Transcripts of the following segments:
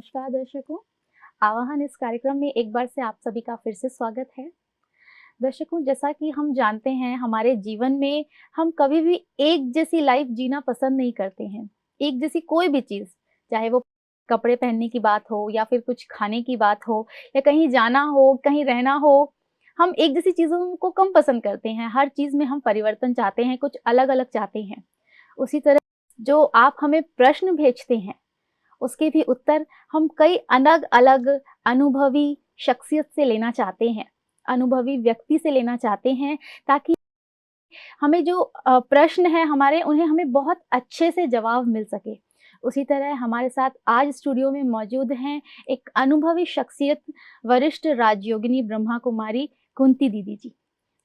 नमस्कार दर्शकों, आवाहन इस कार्यक्रम में एक बार से आप सभी का फिर से स्वागत है। दर्शकों, जैसा कि हम जानते हैं हमारे जीवन में हम कभी भी एक जैसी लाइफ जीना पसंद नहीं करते हैं। एक जैसी कोई भी चीज़, चाहे वो कपड़े पहनने की बात हो या फिर कुछ खाने की बात हो या कहीं जाना हो, कहीं रहना हो, हम एक जैसी चीज़ों को कम पसंद करते हैं। हर चीज़ में हम परिवर्तन चाहते हैं, कुछ अलग-अलग चाहते हैं। उसी तरह जो आप हमें प्रश्न भेजते हैं उसके भी उत्तर हम कई अलग-अलग अनुभवी शख्सियत से लेना चाहते हैं, अनुभवी व्यक्ति से लेना चाहते हैं, ताकि हमें जो प्रश्न हैं हमारे, उन्हें हमें बहुत अच्छे से जवाब मिल सके। उसी तरह हमारे साथ आज स्टूडियो में मौजूद हैं एक अनुभवी शख्सियत, वरिष्ठ राजयोगिनी ब्रह्मा कुमारी कुंती दीदी जी।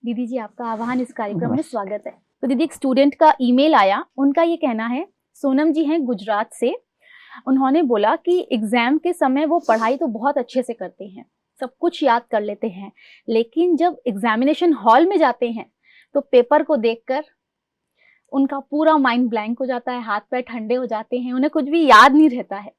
दीदी जी, आपका आह्वान इस कार्यक्रम में स्वागत है। तो दीदी, एक स्टूडेंट का ईमेल आया, उनका ये कहना है, सोनम जी हैं गुजरात से। उन्होंने बोला कि एग्जाम के समय वो पढ़ाई तो बहुत अच्छे से करते हैं, सब कुछ याद कर लेते हैं, लेकिन जब एग्जामिनेशन हॉल में जाते हैं तो पेपर को देखकर उनका पूरा माइंड ब्लैंक हो जाता है, हाथ पैर ठंडे हो जाते हैं, उन्हें कुछ भी याद नहीं रहता है।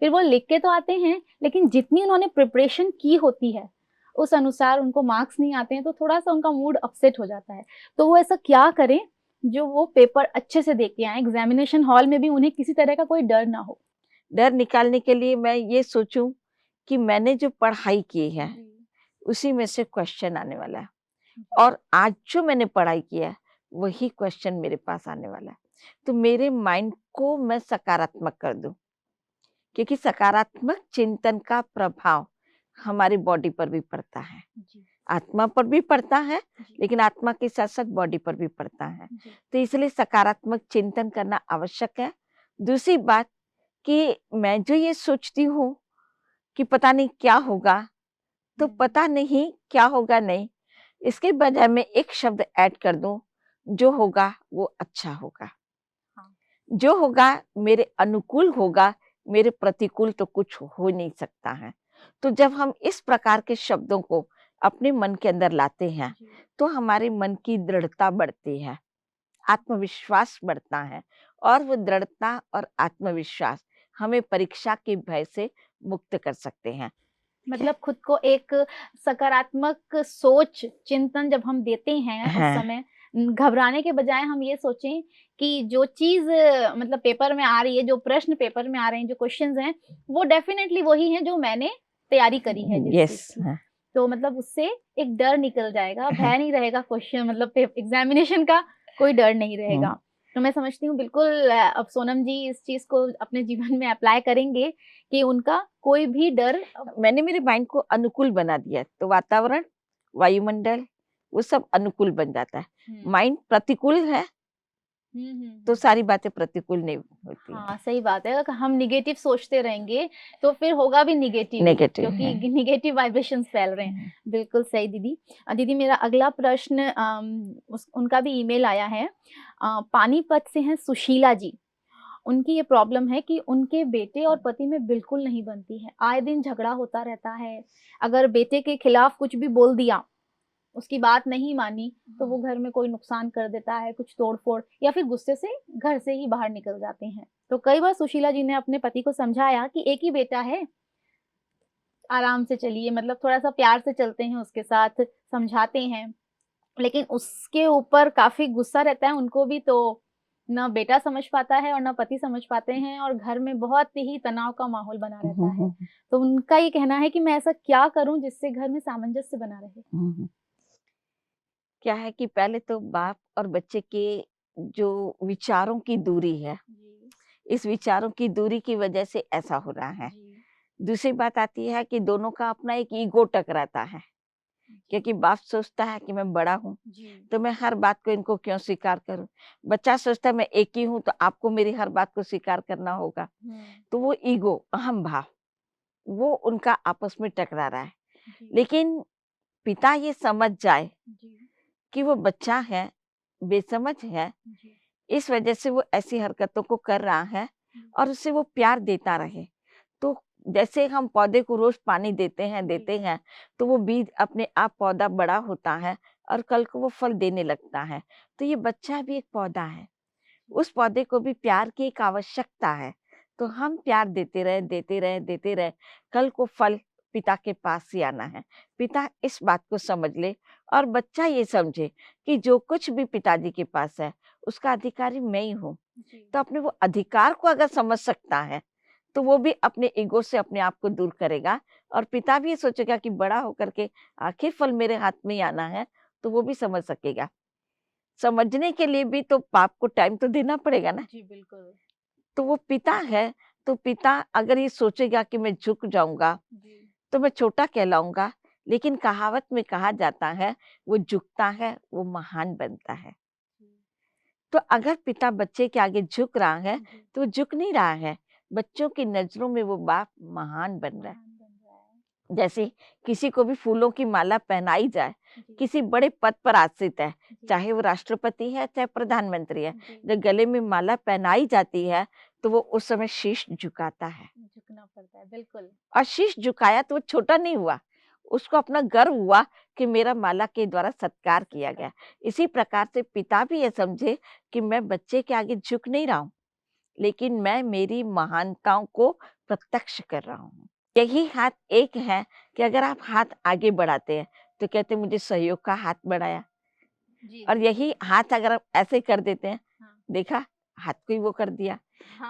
फिर वो लिख के तो आते हैं, लेकिन जितनी उन्होंने प्रिपरेशन की होती है उस अनुसार उनको मार्क्स नहीं आते हैं, तो थोड़ा सा उनका मूड अपसेट हो जाता है। तो वो ऐसा क्या करें जो वो पेपर अच्छे से दे के आए, एग्जामिनेशन हॉल में भी उन्हें किसी तरह का कोई डर ना हो। डर निकालने के लिए मैं ये सोचूं कि मैंने जो पढ़ाई की है उसी में से क्वेश्चन आने वाला है, और आज जो मैंने पढ़ाई किया है वही क्वेश्चन मेरे पास आने वाला है। तो मेरे माइंड को मैं सकारात्मक कर दूं, क्योंकि सकारात्मक चिंतन का प्रभाव हमारी बॉडी पर भी पड़ता है, आत्मा पर भी पड़ता है, लेकिन आत्मा के साथ साथ बॉडी पर भी पड़ता है। तो इसलिए सकारात्मक चिंतन करना आवश्यक है। दूसरी बात कि मैं जो ये सोचती हूँ कि पता नहीं क्या होगा, तो पता नहीं क्या होगा नहीं, इसके बजाय मैं एक शब्द ऐड कर दूं, जो होगा वो अच्छा होगा। जो होगा मेरे अनुकूल होगा, मेरे प्रतिकूल तो कुछ हो नहीं सकता है। तो जब हम इस प्रकार के शब्दों को अपने मन के अंदर लाते हैं तो हमारे मन की दृढ़ता बढ़ती है, आत्मविश्वास बढ़ता है, और वो दृढ़ता और आत्मविश्वास हमें परीक्षा के भय से मुक्त कर सकते हैं। मतलब खुद को एक सकारात्मक सोच चिंतन जब हम देते हैं उस समय घबराने के बजाय हम ये सोचें कि जो चीज मतलब पेपर में आ रही है, जो प्रश्न पेपर में आ रहे हैं, जो क्वेश्चंस हैं, वो डेफिनेटली वही हैं जो मैंने तैयारी करी है जिस चीज की। तो मतलब उससे एक डर निकल जाएगा, भय नहीं रहेगा, क्वेश्चन मतलब एग्जामिनेशन का कोई डर नहीं रहेगा। तो मैं समझती हूँ बिल्कुल अब सोनम जी इस चीज को अपने जीवन में अप्लाई करेंगे कि उनका कोई भी डर, मैंने मेरे माइंड को अनुकूल बना दिया तो वातावरण, वायुमंडल, वो सब अनुकूल बन जाता है। माइंड प्रतिकूल है तो सारी बातें प्रतिकूल नहीं होती। हाँ, सही बात है। अगर हम निगेटिव सोचते रहेंगे तो फिर होगा भी निगेटिव, क्योंकि निगेटिव वाइब्रेशंस फैल रहे हैं। बिल्कुल सही दीदी। दीदी, मेरा अगला प्रश्न उनका भी ईमेल आया है, पानीपत से हैं सुशीला जी। उनकी ये प्रॉब्लम है कि उनके बेटे और पति में बिल्कुल नहीं बनती है, आए दिन झगड़ा होता रहता है। अगर बेटे के खिलाफ कुछ भी बोल दिया, उसकी बात नहीं मानी, तो वो घर में कोई नुकसान कर देता है, कुछ तोड़फोड़, या फिर गुस्से से घर से ही बाहर निकल जाते हैं। तो कई बार सुशीला जी ने अपने पति को समझाया कि एक ही बेटा है, आराम से चलिए, मतलब थोड़ा सा प्यार से चलते हैं, उसके साथ समझाते हैं, लेकिन उसके ऊपर काफी गुस्सा रहता है उनको भी। तो ना बेटा समझ पाता है और ना पति समझ पाते हैं, और घर में बहुत ही तनाव का माहौल बना रहता है। तो उनका ये कहना है कि मैं ऐसा क्या करूं जिससे घर में सामंजस्य बना रहे। क्या है कि पहले तो बाप और बच्चे के जो विचारों की दूरी है, इस विचारों की दूरी की वजह से ऐसा हो रहा है। दूसरी बात आती है कि दोनों का अपना एक ईगो टकराता है, क्योंकि बाप सोचता है कि मैं बड़ा हूँ तो मैं हर बात को इनको क्यों स्वीकार करूं, बच्चा सोचता है मैं एक ही हूँ तो आपको मेरी हर बात को स्वीकार करना होगा। तो वो ईगो, अहम भाव, वो उनका आपस में टकरा रहा है। लेकिन पिता ये समझ जाए कि वो बच्चा है, बेसमझ है, इस वजह से वो ऐसी हरकतों को कर रहा है, और उससे वो प्यार देता रहे। तो जैसे हम पौधे को रोज पानी देते हैं तो वो बीज अपने आप पौधा बड़ा होता है और कल को वो फल देने लगता है। तो ये बच्चा भी एक पौधा है, उस पौधे को भी प्यार की एक आवश्यकता है, तो हम प्यार देते रहे, देते रहे, देते रहे, कल को फल पिता के पास ही आना है। पिता इस बात को समझ ले और बच्चा ये समझे कि जो कुछ भी पिताजी के पास है उसका अधिकारी मैं ही हूँ। तो अपने वो अधिकार को अगर समझ सकता है तो वो भी अपने ईगो से अपने आप को दूर करेगा और पिता भी ये सोचेगा कि बड़ा होकर के आखिर फल मेरे हाथ में ही आना है, तो वो भी समझ सकेगा। समझने के लिए भी तो बाप को टाइम तो देना पड़ेगा ना। जी बिल्कुल। तो वो पिता है, तो पिता अगर ये सोचेगा कि मैं झुक जाऊंगा तो मैं छोटा कहलाऊंगा, लेकिन कहावत में कहा जाता है वो झुकता है वो महान बनता है। तो अगर पिता बच्चे के आगे झुक रहा है तो वो झुक नहीं रहा है, बच्चों की नजरों में वो बाप महान बन रहा है। जैसे किसी को भी फूलों की माला पहनाई जाए, किसी बड़े पद पर आसीत है, चाहे वो राष्ट्रपति है चाहे प्रधानमंत्री है, जब गले में माला पहनाई जाती है तो वो उस समय शीश झुकाता है, झुकना पड़ता है बिल्कुल। और शीश झुकाया तो वो छोटा नहीं हुआ, उसको अपना गर्व हुआ कि मेरा माला के द्वारा सत्कार किया गया। इसी प्रकार से पिता भी ये समझे कि मैं बच्चे के आगे झुक नहीं रहा हूँ, लेकिन मैं मेरी महानताओं को प्रत्यक्ष कर रहा हूँ। यही हाथ एक है कि अगर आप हाथ आगे बढ़ाते हैं तो कहते हैं मुझे सहयोग का हाथ बढ़ाया, और यही हाथ अगर आप ऐसे कर देते हैं, देखा हाथ को ही वो कर दिया।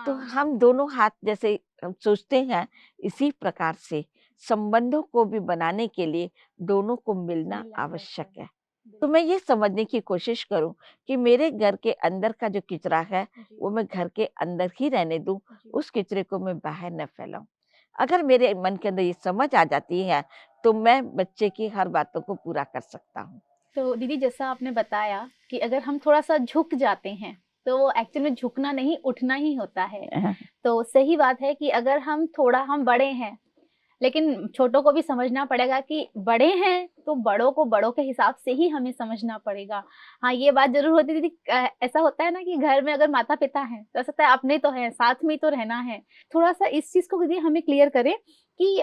तो हम दोनों हाथ जैसे हम सोचते हैं, इसी प्रकार से संबंधों को भी बनाने के लिए दोनों को मिलना आवश्यक है। तो मैं ये समझने की कोशिश करूं कि मेरे घर के अंदर का जो किचरा है वो मैं घर के अंदर ही रहने दूं, उस किचरे को मैं बाहर न फैलाऊं। अगर मेरे मन के अंदर ये समझ आ जाती है तो मैं बच्चे की हर बातों को पूरा कर सकता हूँ। तो दीदी जैसा आपने बताया कि अगर हम थोड़ा सा झुक जाते हैं तो एक्चुअल में झुकना नहीं उठना ही होता है। तो सही बात है कि अगर हम बड़े हैं, लेकिन छोटों को भी समझना पड़ेगा कि बड़े हैं तो बड़ों को बड़ों के हिसाब से ही हमें समझना पड़ेगा। हाँ, ये बात जरूर होती है दीदी। ऐसा होता है ना कि घर में अगर माता पिता हैं तो ऐसा होता है अपने तो हैं, साथ में ही तो रहना है। थोड़ा सा इस चीज को दीदी हमें क्लियर करें कि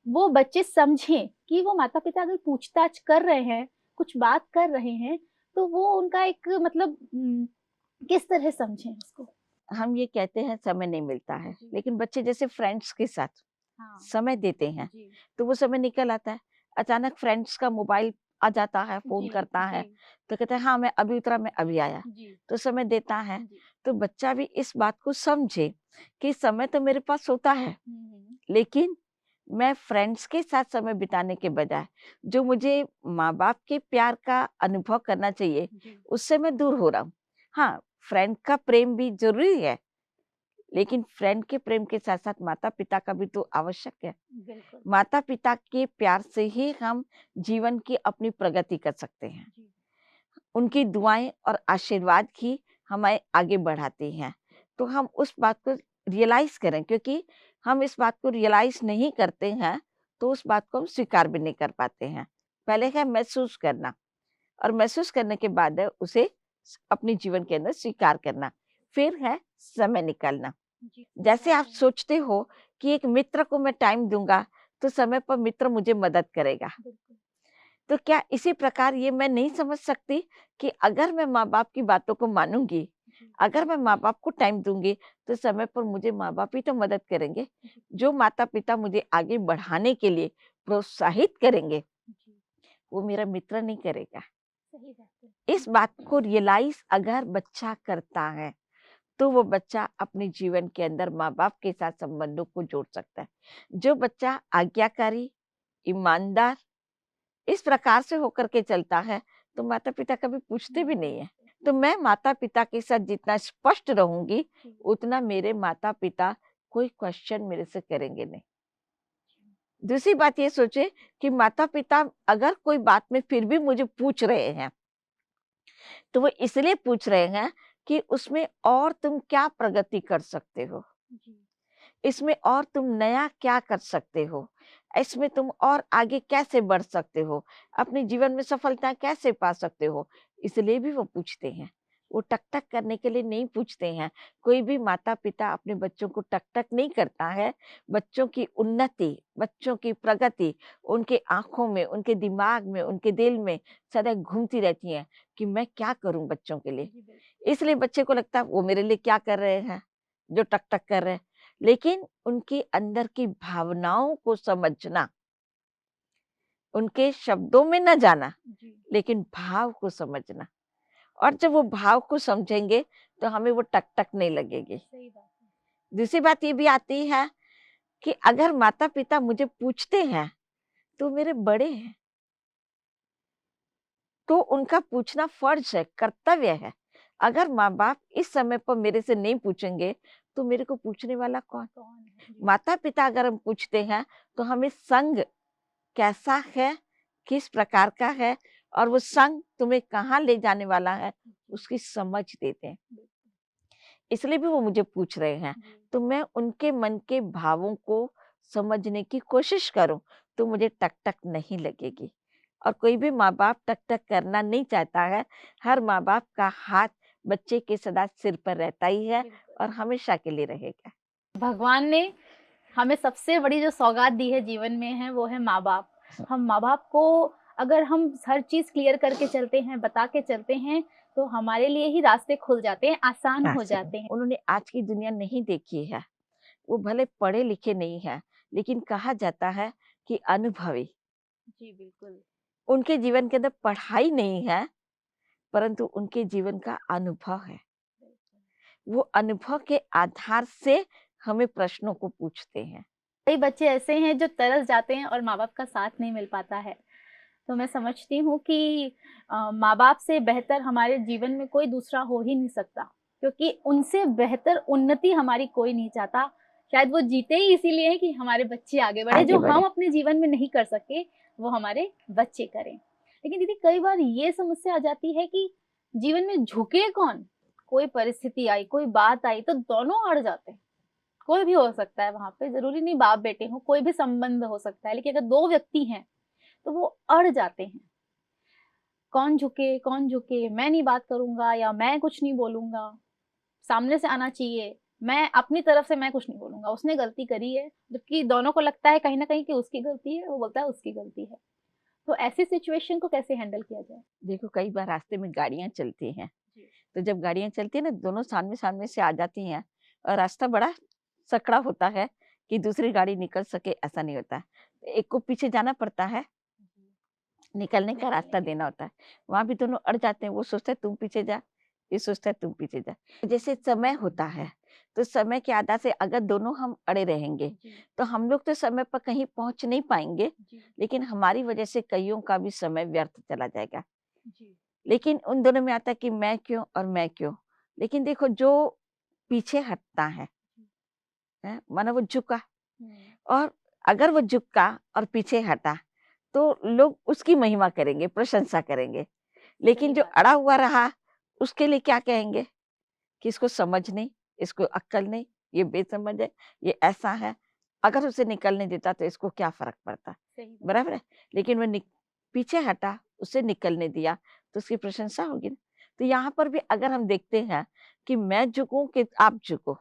वो बच्चे समझें कि वो माता पिता अगर पूछताछ कर रहे हैं, कुछ बात कर रहे हैं, तो वो उनका एक मतलब किस तरह समझें इसको। हम ये कहते हैं समय नहीं मिलता है, लेकिन बच्चे जैसे फ्रेंड्स के साथ समय देते हैं तो वो समय निकल आता है। अचानक फ्रेंड्स का मोबाइल आ जाता है, फोन करता है तो कहते हैं हाँ मैं अभी उतरा, मैं अभी आया, तो समय देता है। तो बच्चा भी इस बात को समझे कि समय तो मेरे पास होता है, लेकिन मैं फ्रेंड्स के साथ समय बिताने के बजाय जो मुझे माँ बाप के प्यार का अनुभव करना चाहिए उससे मैं दूर हो रहा हूँ। हाँ, फ्रेंड का प्रेम भी जरूरी है, लेकिन फ्रेंड के प्रेम के साथ साथ माता पिता का भी तो आवश्यक है। माता पिता के प्यार से ही हम जीवन की अपनी प्रगति कर सकते हैं। उनकी दुआएं और आशीर्वाद ही हमें आगे बढ़ाती हैं। तो हम उस बात को रियलाइज करें, क्योंकि हम इस बात को रियलाइज नहीं करते हैं तो उस बात को हम स्वीकार भी नहीं कर पाते हैं। पहले है महसूस करना, और महसूस करने के बाद है उसे अपने जीवन के अंदर स्वीकार करना, फिर है समय निकालना। जैसे आप सोचते हो कि एक मित्र को मैं टाइम दूंगा तो समय पर मित्र मुझे मदद करेगा, तो क्या इसी प्रकार ये मैं नहीं समझ सकती कि अगर मैं माँ बाप की बातों को मानूंगी, अगर मैं माँ बाप को टाइम दूंगी तो समय पर मुझे माँ बाप ही तो मदद करेंगे। जो माता पिता मुझे आगे बढ़ाने के लिए प्रोत्साहित करेंगे वो मेरा मित्र नहीं करेगा। इस बात को रियलाइज अगर बच्चा करता है तो वो बच्चा अपने जीवन के अंदर माँ बाप के साथ संबंधों को जोड़ सकता है। जो बच्चा आज्ञाकारी, ईमानदार इस प्रकार से होकर के चलता है तो माता पिता कभी पूछते भी नहीं है। तो मैं माता पिता के साथ जितना स्पष्ट रहूंगी उतना मेरे माता पिता कोई क्वेश्चन मेरे से करेंगे नहीं। दूसरी बात ये सोचे कि माता पिता अगर कोई बात में फिर भी मुझे पूछ रहे हैं तो वो इसलिए पूछ रहे हैं कि उसमें और तुम क्या प्रगति कर सकते हो, इसमें और तुम नया क्या कर सकते हो, इसमें तुम और आगे कैसे बढ़ सकते हो, अपने जीवन में सफलता कैसे पा सकते हो, इसलिए भी वो पूछते हैं। वो टक टक करने के लिए नहीं पूछते हैं। कोई भी माता पिता अपने बच्चों को टक टक नहीं करता है। बच्चों की उन्नति, बच्चों की प्रगति उनके आंखों में, उनके दिमाग में, उनके दिल में सदा घूमती रहती है कि मैं क्या करूं बच्चों के लिए। इसलिए बच्चे को लगता है वो मेरे लिए क्या कर रहे हैं, जो टक टक कर रहे हैं, लेकिन उनकी अंदर की भावनाओं को समझना, उनके शब्दों में न जाना, लेकिन भाव को समझना। और जब वो भाव को समझेंगे तो हमें वो टक टक नहीं लगेगी। सही बात है। दूसरी बात ये भी आती है कि अगर माता पिता मुझे पूछते हैं तो मेरे बड़े हैं, तो उनका पूछना फर्ज है, कर्तव्य है। अगर माँ बाप इस समय पर मेरे से नहीं पूछेंगे तो मेरे को पूछने वाला कौन? माता पिता अगर हम पूछते हैं तो हमें संग कैसा है, किस प्रकार का है, और वो संग तुम्हें कहाँ ले जाने वाला है, उसकी समझ देते हैं। इसलिए भी वो मुझे पूछ रहे हैं, तो मैं उनके मन के भावों को समझने की कोशिश करूं तो मुझे टक टक नहीं लगेगी। और कोई भी माँ बाप टक टक करना नहीं चाहता है। हर माँ बाप का हाथ बच्चे के सदा सिर पर रहता ही है और हमेशा के लिए रहेगा। भगवान ने हमें सबसे बड़ी जो सौगात दी है जीवन में है वो है माँ बाप। हम माँ बाप को अगर हम हर चीज क्लियर करके चलते हैं, बता के चलते हैं, तो हमारे लिए ही रास्ते खुल जाते हैं, आसान हो जाते हैं। उन्होंने आज की दुनिया नहीं देखी है, वो भले पढ़े लिखे नहीं है, लेकिन कहा जाता है कि अनुभवी। जी बिल्कुल। उनके जीवन के अंदर पढ़ाई नहीं है, परंतु उनके जीवन का अनुभव है। वो अनुभव के आधार से हमें प्रश्नों को पूछते हैं। कई बच्चे ऐसे हैं जो तरस जाते हैं और माँ बाप का साथ नहीं मिल पाता है। तो मैं समझती हूँ कि माँ बाप से बेहतर हमारे जीवन में कोई दूसरा हो ही नहीं सकता, क्योंकि उनसे बेहतर उन्नति हमारी कोई नहीं चाहता। शायद वो जीते ही इसीलिए हैं कि हमारे बच्चे आगे बढ़े, जो हम अपने जीवन में नहीं कर सके वो हमारे बच्चे करें। लेकिन दीदी कई बार ये समस्या आ जाती है कि जीवन में झुके कौन? कोई परिस्थिति आई, कोई बात आई तो दोनों अड़ जाते हैं। कोई भी हो सकता है वहां पे, जरूरी नहीं बाप बेटे हो, कोई भी संबंध हो सकता है, लेकिन अगर दो व्यक्ति हैं तो वो अड़ जाते हैं। कौन झुके कौन झुके, मैं नहीं बात करूंगा या मैं कुछ नहीं बोलूंगा, सामने से आना चाहिए, मैं अपनी तरफ से मैं कुछ नहीं बोलूंगा, उसने गलती करी है, जबकि दोनों को लगता है कहीं ना कहीं कि उसकी गलती है, वो बोलता है उसकी गलती है। तो ऐसी सिचुएशन को कैसे हैंडल किया जाए? देखो, कई बार रास्ते में गाड़ियां चलती हैं, तो जब गाड़ियां चलती है ना, दोनों सामने सामने से आ जाती हैं और रास्ता बड़ा सकड़ा होता है कि दूसरी गाड़ी निकल सके, ऐसा नहीं होता। एक को पीछे जाना पड़ता है, निकलने का रास्ता देना होता है। वहां भी दोनों अड़ जाते हैं, वो सोचता है तुम पीछे जा, ये सोचता है तुम पीछे जा। जैसे समय होता है, तो समय के आधार से अगर दोनों हम अड़े रहेंगे तो हम लोग तो समय पर कहीं पहुंच नहीं पाएंगे, लेकिन हमारी वजह से कईयों का भी समय व्यर्थ चला जाएगा। लेकिन उन दोनों में आता है कि मैं क्यों और मैं क्यों। लेकिन देखो, जो पीछे हटता है, मानो वो झुका, और अगर वो झुका और पीछे हटा तो लोग उसकी महिमा करेंगे, प्रशंसा करेंगे। लेकिन जो अड़ा हुआ रहा, उसके लिए क्या कहेंगे कि इसको समझ नहीं, इसको अक्ल नहीं, ये बेसमझ है, ये ऐसा है। अगर उसे निकलने देता तो इसको क्या फर्क पड़ता, बराबर है। लेकिन वो पीछे हटा, उसे निकलने दिया, तो उसकी प्रशंसा होगी ना। तो यहाँ पर भी अगर हम देखते हैं कि मैं झुकूं कि आप झुको,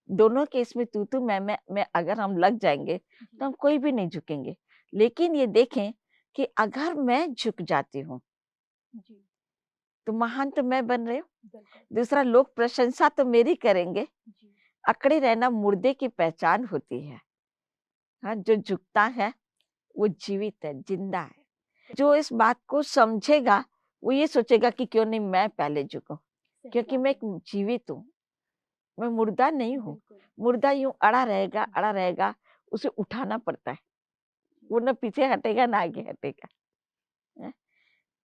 दोनों केस में तू मैं अगर हम लग जाएंगे तो हम कोई भी नहीं झुकेंगे। लेकिन ये देखें कि अगर मैं झुक जाती हूँ तो महान तो मैं बन रही हूँ, दूसरा लोग प्रशंसा तो मेरी करेंगे। अकड़े रहना मुर्दे की पहचान होती है। हाँ, जो झुकता है वो जीवित है, जिंदा है। जो इस बात को समझेगा वो ये सोचेगा कि क्यों नहीं मैं पहले झुकूं, क्योंकि मैं एक जीवित हूँ, मैं मुर्दा नहीं हूँ। मुर्दा यूं अड़ा रहेगा, उसे उठाना पड़ता है, वो न पीछे हटेगा ना आगे हटेगा।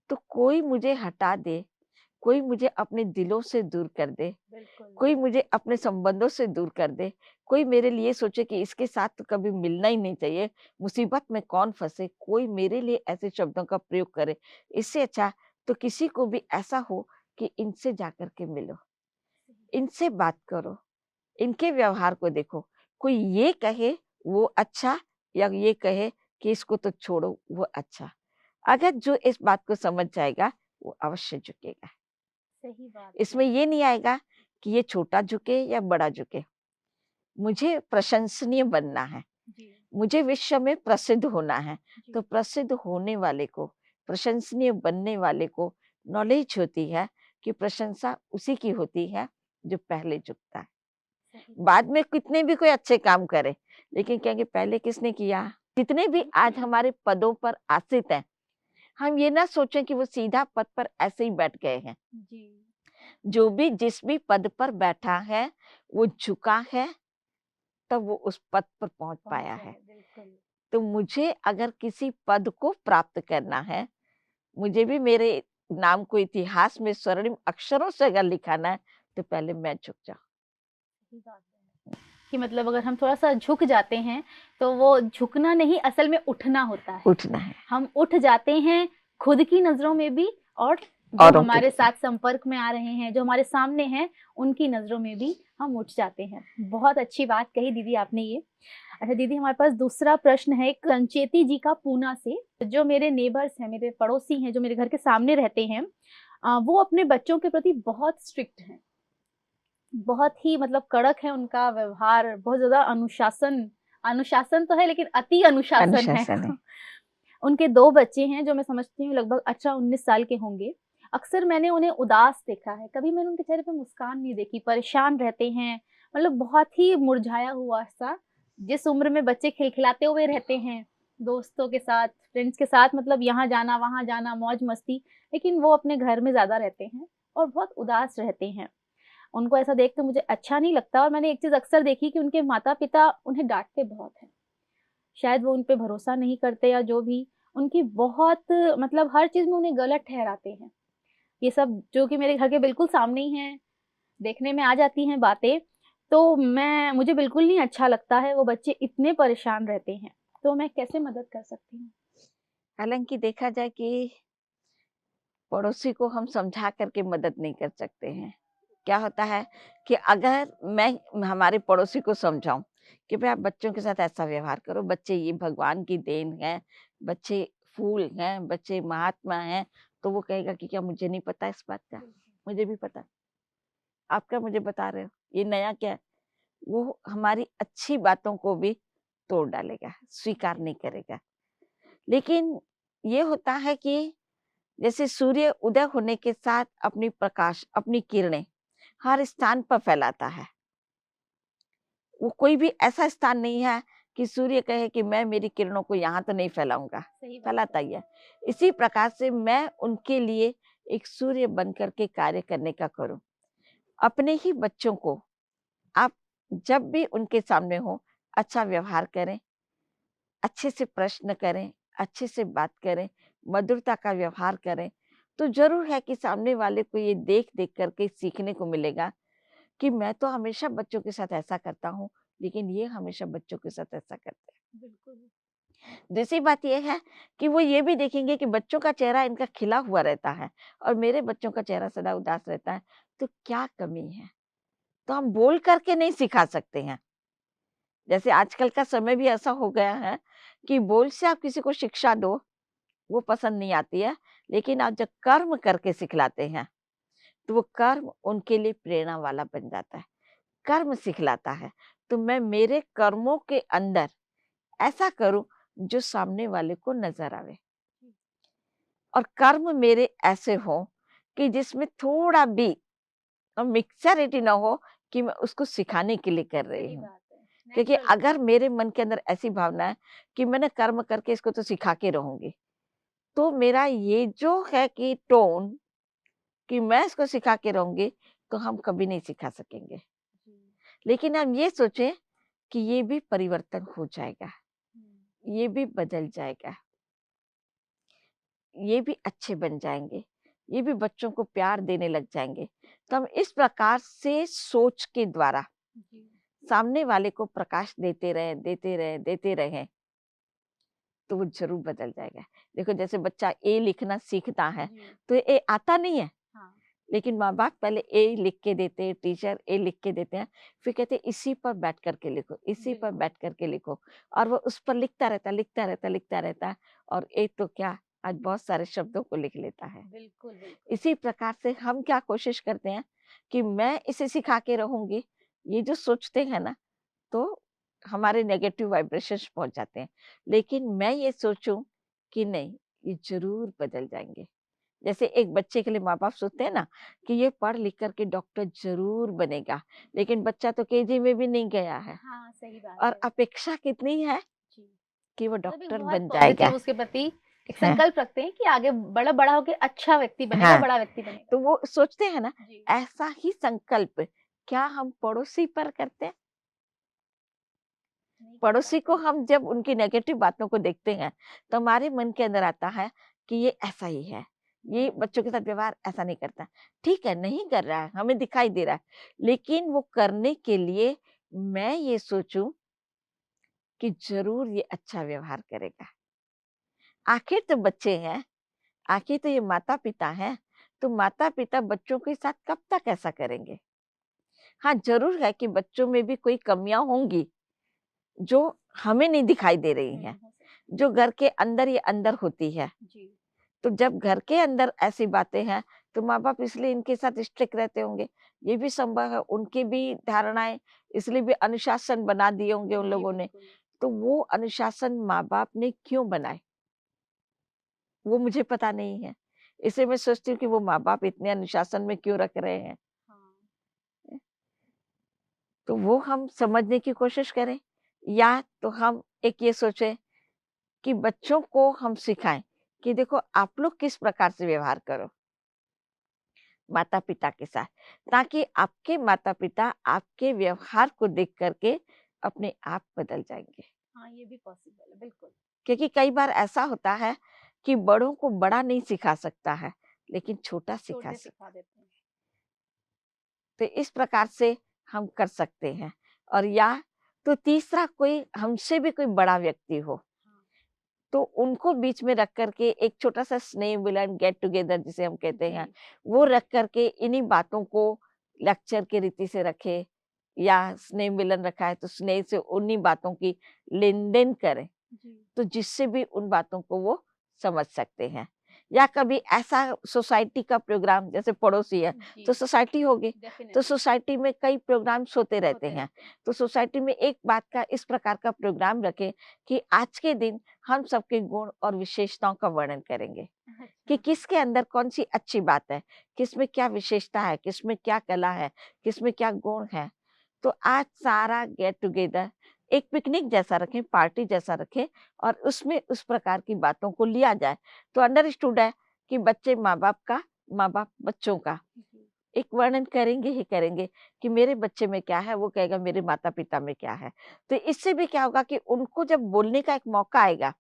तो कोई मुझे हटा दे, कोई मुझे अपने दिलों से दूर कर दे, कोई मुझे अपने संबंधों से दूर कर दे, कोई मेरे लिए सोचे कि इसके साथ तो कभी मिलना ही नहीं चाहिए, मुसीबत में कौन फंसे, कोई मेरे लिए ऐसे शब्दों का प्रयोग करे, इससे अच्छा तो किसी को भी ऐसा हो कि इनसे जाकर के मिलो, इनसे बात करो, इनके व्यवहार को देखो। कोई ये कहे वो अच्छा, या ये कहे कि इसको तो छोड़ो वो अच्छा। अगर जो इस बात को समझ जाएगा वो अवश्य झुकेगा। सही बात। इसमें ये नहीं आएगा कि ये छोटा झुके या बड़ा झुके। मुझे प्रशंसनीय बनना है, मुझे विश्व में प्रसिद्ध होना है, तो प्रसिद्ध होने वाले को, प्रशंसनीय बनने वाले को नॉलेज होती है कि प्रशंसा उसी की होती है जो पहले झुकता है। बाद में कितने भी कोई अच्छे काम करे, लेकिन कहेंगे पहले किसने किया। जितने भी आज हमारे पदों पर आसीत हैं, हम ये ना सोचें कि वो सीधा पद पर ऐसे ही बैठ गए हैं। जो भी जिस भी पद पर बैठा है वो झुका है, तब वो उस पद पर पहुंच पाया है। तो मुझे अगर किसी पद को प्राप्त करना है, मुझे भी मेरे नाम को इतिहास में स्वर्णिम अक्षरों से अगर लिखाना है, तो पहले मैं झुक जाऊं। कि मतलब अगर हम थोड़ा सा झुक जाते हैं तो वो झुकना नहीं, असल में उठना होता है। उठना है। हम उठ जाते हैं खुद की नजरों में भी, और जो हमारे साथ संपर्क में आ रहे हैं, जो हमारे सामने हैं, उनकी नजरों में भी हम उठ जाते हैं। बहुत अच्छी बात कही दीदी आपने ये। अच्छा दीदी, हमारे पास दूसरा प्रश्न है एक संचेती जी का, पूना से। जो मेरे नेबर्स हैं, मेरे पड़ोसी हैं, जो मेरे घर के सामने रहते हैं, वो अपने बच्चों के प्रति बहुत स्ट्रिक्ट हैं, बहुत ही मतलब कड़क है उनका व्यवहार, बहुत ज्यादा अनुशासन, अनुशासन तो है लेकिन अति अनुशासन है। उनके 2 बच्चे हैं जो मैं समझती हूँ लगभग 18-19 साल के होंगे। अक्सर मैंने उन्हें उदास देखा है, कभी मैंने उनके चेहरे पे मुस्कान नहीं देखी, परेशान रहते हैं, मतलब बहुत ही मुरझाया हुआ सा। जिस उम्र में बच्चे खिलखिलाते हुए रहते हैं, दोस्तों के साथ, फ्रेंड्स के साथ, मतलब यहाँ जाना वहाँ जाना, मौज मस्ती, लेकिन वो अपने घर में ज्यादा रहते हैं और बहुत उदास रहते हैं। उनको ऐसा देख के मुझे अच्छा नहीं लगता, और मैंने एक चीज अक्सर देखी कि उनके माता पिता उन्हें डांटते बहुत हैं। शायद वो उन पे भरोसा नहीं करते, या जो भी, उनकी बहुत मतलब हर चीज में उन्हें गलत ठहराते हैं। ये सब जो कि मेरे घर के बिल्कुल सामने ही हैं, देखने में आ जाती हैं बातें, तो मुझे बिल्कुल नहीं अच्छा लगता है। वो बच्चे इतने परेशान रहते हैं, तो मैं कैसे मदद कर सकती हूँ? हालांकि देखा जाए कि पड़ोसी को हम समझा करके मदद नहीं कर सकते हैं। क्या होता है कि अगर मैं हमारे पड़ोसी को समझाऊं कि भाई आप बच्चों के साथ ऐसा व्यवहार करो, बच्चे ये भगवान की देन है, बच्चे फूल हैं, बच्चे महात्मा हैं, तो वो कहेगा कि क्या मुझे नहीं पता इस बात का? मुझे भी पता, आप क्या मुझे बता रहे हो, ये नया क्या है? वो हमारी अच्छी बातों को भी तोड़ डालेगा, स्वीकार नहीं करेगा। लेकिन ये होता है कि जैसे सूर्य उदय होने के साथ अपनी प्रकाश, अपनी किरणें हर स्थान पर फैलाता है। वो कोई भी ऐसा स्थान नहीं है कि सूर्य कहे कि मैं मेरी किरणों को यहाँ तो नहीं फैलाऊंगा, फैलाता ही है। इसी प्रकार से मैं उनके लिए एक सूर्य बन करके कार्य करने का करूं। अपने ही बच्चों को आप जब भी उनके सामने हो, अच्छा व्यवहार करें, अच्छे से प्रश्न करें, अच्छे से बात करें, मधुरता का व्यवहार करें, तो जरूर है कि सामने वाले को ये देख देख करके सीखने को मिलेगा कि मैं तो हमेशा बच्चों के साथ ऐसा करता हूँ, लेकिन ये हमेशा बच्चों के साथ ऐसा करते हैं। बिल्कुल। दूसरी बात यह है कि वो ये भी देखेंगे कि बच्चों का चेहरा इनका खिला हुआ रहता है और मेरे बच्चों का चेहरा सदा उदास रहता है, तो क्या कमी है? तो हम बोल करके नहीं सिखा सकते हैं। जैसे आजकल का समय भी ऐसा हो गया है कि बोल से आप किसी को शिक्षा दो, वो पसंद नहीं आती है, लेकिन आप जब कर्म करके सिखलाते हैं तो वो कर्म उनके लिए प्रेरणा वाला बन जाता है, कर्म सिखलाता है। तो मैं मेरे कर्मों के अंदर ऐसा करूं जो सामने वाले को नजर आवे, और कर्म मेरे ऐसे हो कि जिसमें थोड़ा भी मिक्सचरिटी ना हो कि मैं उसको सिखाने के लिए कर रही हूँ। क्योंकि अगर मेरे मन के अंदर ऐसी भावना है कि मैंने कर्म करके इसको तो सिखा के रहूंगी, तो मेरा ये जो है कि टोन कि मैं इसको सिखा के रहूंगी, तो हम कभी नहीं सिखा सकेंगे। लेकिन हम ये सोचें कि ये भी परिवर्तन हो जाएगा, ये भी बदल जाएगा, ये भी अच्छे बन जाएंगे, ये भी बच्चों को प्यार देने लग जाएंगे। तो हम इस प्रकार से सोच के द्वारा सामने वाले को प्रकाश देते रहे, देते रहे, देते रहे, तो वो जरूर बदल जाएगा। देखो जैसे बच्चा ए लिखना सीखता है, तो ए आता नहीं है, लेकिन माँ बाप पहले ए लिख के देते हैं, टीचर ए लिख के देते हैं, फिर कहते हैं इसी पर बैठ करके लिखो, इसी पर बैठ करके लिखो, और वो उस पर लिखता रहता, लिखता रहता, लिखता रहता, और ए तो क्या आज बहुत सारे शब्दों को लिख लेता है। बिल्कुल। इसी प्रकार से हम क्या कोशिश करते हैं कि मैं इसे सिखा के रहूंगी, ये जो सोचते हैं ना, तो हमारे नेगेटिव वाइब्रेशंस पहुंच जाते हैं। लेकिन मैं ये सोचूं कि नहीं, ये जरूर बदल जाएंगे, जैसे एक बच्चे के लिए माँ बाप सोचते हैं ना कि ये पढ़ लिख करके डॉक्टर जरूर बनेगा, लेकिन बच्चा तो केजी में भी नहीं गया है हाँ, सही बात और है। अपेक्षा कितनी है जी। कि वो मतलब एक डॉक्टर बहुत बन जाएगा। पॉजिटिव उसके प्रति एक है। संकल्प रखते हैं कि आगे बड़ा बड़ा होके अच्छा व्यक्ति बनेगा, हाँ, बड़ा व्यक्ति बनेगा। तो वो सोचते हैं ना, जी। ऐसा ही संकल्प क्या हम पड़ोसी पर करते हैं? नहीं कर पड़ोसी पाते को हैं। हम जब उनकी नेगेटिव बातों को देखते हैं तो हमारे मन के अंदर आता है कि ये ऐसा ही है, ये बच्चों के साथ व्यवहार ऐसा नहीं करता। ठीक है, नहीं कर रहा है, हमें दिखाई दे रहा है, लेकिन वो करने के लिए मैं ये सोचूं कि जरूर ये अच्छा व्यवहार करेगा। आखिर तो बच्चे हैं, आखिर तो ये माता पिता हैं, तो माता पिता बच्चों के साथ कब तक ऐसा करेंगे? हाँ, जरूर है कि बच्चों में भी कोई कमियां होंगी जो हमें नहीं दिखाई दे रही हैं, हो सकता जो घर के अंदर ही अंदर होती है। है। जी। तो जब घर के अंदर ऐसी बातें हैं तो माँ बाप इसलिए इनके साथ स्ट्रिक्ट रहते होंगे, ये भी संभव है, उनकी भी धारणाएं इसलिए भी अनुशासन बना दिए होंगे उन जी, लोगों ने। बिल्कुल। तो वो अनुशासन माँ बाप ने क्यों बनाए वो मुझे पता नहीं है, इसलिए मैं सोचती हूँ कि वो माँ बाप इतने अनुशासन में क्यों रख रहे हैं। हाँ। तो वो हम समझने की कोशिश करें, या तो हम एक ये सोचें कि बच्चों को हम सिखाएं कि देखो आप लोग किस प्रकार से व्यवहार करो माता पिता के साथ, ताकि आपके माता पिता आपके व्यवहार को देख करके अपने आप बदल जाएंगे। हाँ, ये भी पॉसिबल है, बिल्कुल। क्योंकि कई बार ऐसा होता है कि बड़ों को बड़ा नहीं सिखा सकता है, लेकिन छोटा सिखा छोटे सकता। सिखा देते हैं। तो इस प्रकार से हम कर सकते हैं। और या तो तीसरा कोई हमसे भी कोई बड़ा व्यक्ति हो हाँ। तो उनको बीच में रख करके एक छोटा सा स्नेह मिलन गेट टुगेदर जिसे हम कहते हैं, जी। वो रख करके इन्हीं बातों को लेक्चर की रीति से रखे, या स्नेह मिलन रखा है तो स्नेह से उन्हीं बातों की लेन देन करें, जी। तो जिससे भी उन बातों को वो समझ सकते हैं। या कभी ऐसा सोसाइटी का प्रोग्राम, जैसे पड़ोसी है जी। तो सोसाइटी होगी, तो डेफिनेटली सोसाइटी में कई प्रोग्राम्स होते रहते होते हैं। रहते हैं। तो सोसाइटी में एक बात का इस प्रकार का प्रोग्राम रखें कि आज के दिन हम सबके गुण और विशेषताओं का वर्णन करेंगे कि अच्छा। किसके अंदर कौन सी अच्छी बात है, किसमें क्या विशेषता है, किसमें क्या कला है, किसमें क्या गुण है। तो आज सारा गेट टुगेदर एक पिकनिक जैसा रखें, पार्टी जैसा रखें, और उसमें उस प्रकार की बातों को लिया जाए। तो अंडरस्टूड है कि बच्चे माँ बाप का, माँ बाप बच्चों का जी। एक वर्णन करेंगे ही करेंगे कि मेरे बच्चे में क्या है, वो कहेगा मेरे माता पिता में क्या है। तो इससे भी क्या होगा कि उनको जब बोलने का एक मौका आएगा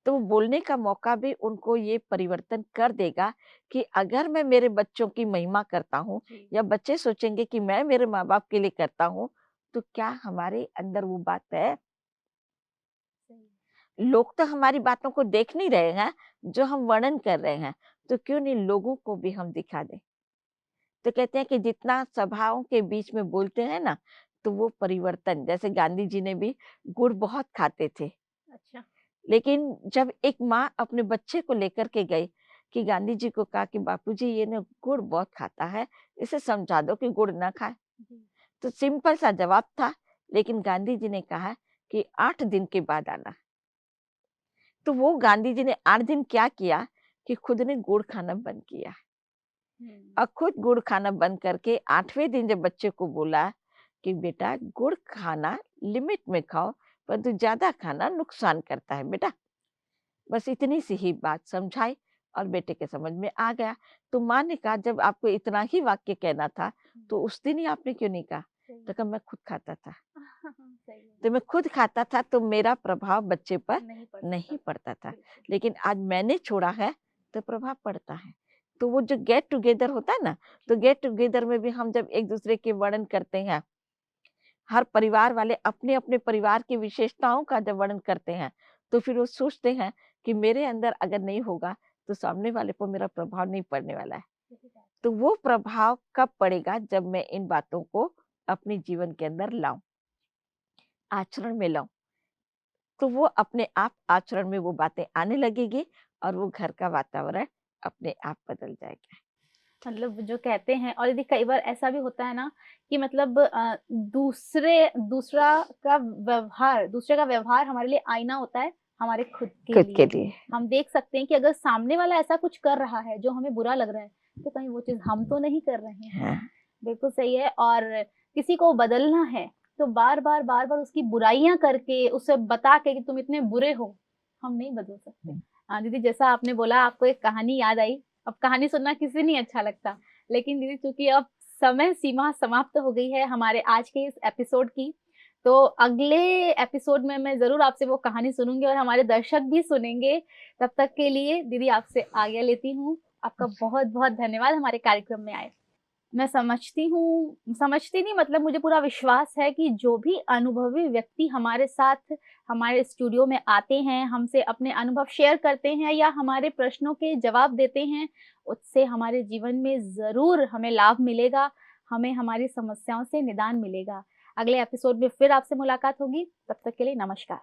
तो वो बोलने का मौका भी उनको ये परिवर्तन कर देगा कि अगर मैं मेरे बच्चों की महिमा करता हूँ, जी। या बच्चे सोचेंगे कि मैं मेरे माँ बाप के लिए करता हूँ, तो क्या हमारे अंदर वो बात है? सही। लोग तो हमारी बातों को देख नहीं रहे हैं जो हम वर्णन कर रहे हैं, तो क्यों नहीं लोगों को भी हम दिखा दें। तो कहते हैं कि जितना सभाओं के बीच में बोलते हैं ना, तो वो परिवर्तन, जैसे गांधी जी ने भी गुड़ बहुत खाते थे, अच्छा। लेकिन जब एक माँ अपने बच्चे को लेकर के गई कि गांधी जी को कहा कि बापूजी ये ना गुड़ बहुत खाता है, इसे समझा दो कि गुड़ ना खाए। जी। तो सिंपल सा जवाब था, लेकिन गांधी जी ने कहा कि 8 दिन के बाद आना। तो वो गांधी जी ने 8 दिन क्या किया कि खुद ने गुड़ खाना बंद किया, हम्म। और खुद गुड़ खाना बंद करके 8वें दिन जब बच्चे को बोला कि बेटा गुड़ खाना लिमिट में खाओ, परंतु ज्यादा खाना नुकसान करता है बेटा। बस इतनी सी ही बात समझाई और बेटे के समझ में आ गया। तो माँ ने कहा जब आपको इतना ही वाक्य कहना था तो उस दिन ही आपने क्यों नहीं कहा? सही। तो कहा मैं खुद खाता था, सही है। तो मैं खुद खाता था तो मेरा प्रभाव बच्चे पर नहीं पड़ता नहीं था। पड़ता था, बिल्कुल। लेकिन आज मैंने छोड़ा है तो प्रभाव पड़ता है। तो वो जो गेट टुगेदर होता है ना, तो गेट टुगेदर में भी हम जब एक दूसरे के वर्णन करते हैं, हर परिवार वाले अपने अपने परिवार की विशेषताओं का जब वर्णन करते हैं, तो फिर वो सोचते हैं कि मेरे अंदर अगर नहीं होगा तो सामने वाले पर मेरा प्रभाव नहीं पड़ने वाला है। सही बात। तो वो प्रभाव कब पड़ेगा? जब मैं इन बातों को अपने जीवन के अंदर लाऊं, आचरण में लाऊं, तो वो अपने आप आचरण में वो बातें आने लगेगी और वो घर का वातावरण अपने आप बदल जाएगा। मतलब जो कहते हैं, और यदि कई बार ऐसा भी होता है ना कि मतलब दूसरे दूसरा का व्यवहार दूसरे का व्यवहार हमारे लिए आईना होता है हमारे खुद खुद के लिए। लिए। हम देख सकते हैं कि अगर सामने वाला ऐसा कुछ कर रहा है जो हमें बुरा लग रहा है, तो कहीं वो चीज़ हम तो नहीं कर रहे हैं। हाँ, बिल्कुल सही है। और किसी को बदलना है तो बार-बार उसकी बुराइयाँ करके, उसे बता के कि तुम इतने बुरे हो, हम नहीं बदल सकते। दीदी जैसा आपने बोला, आपको एक कहानी याद आई। अब कहानी सुनना किसे नहीं अच्छा लगता, लेकिन दीदी चूँकि अब समय सीमा समाप्त हो गई है हमारे आज के इस एपिसोड की, तो अगले एपिसोड में मैं ज़रूर आपसे वो कहानी सुनूँगी और हमारे दर्शक भी सुनेंगे। तब तक के लिए दीदी आपसे आज्ञा लेती हूँ। आपका बहुत-बहुत धन्यवाद हमारे कार्यक्रम में आए। मैं समझती नहीं, मतलब मुझे पूरा विश्वास है कि जो भी अनुभवी व्यक्ति हमारे साथ हमारे स्टूडियो में आते हैं, हमसे अपने अनुभव शेयर करते हैं या हमारे प्रश्नों के जवाब देते हैं, उससे हमारे जीवन में ज़रूर हमें लाभ मिलेगा, हमें हमारी समस्याओं से निदान मिलेगा। अगले एपिसोड में फिर आपसे मुलाकात होगी, तब तक के लिए नमस्कार।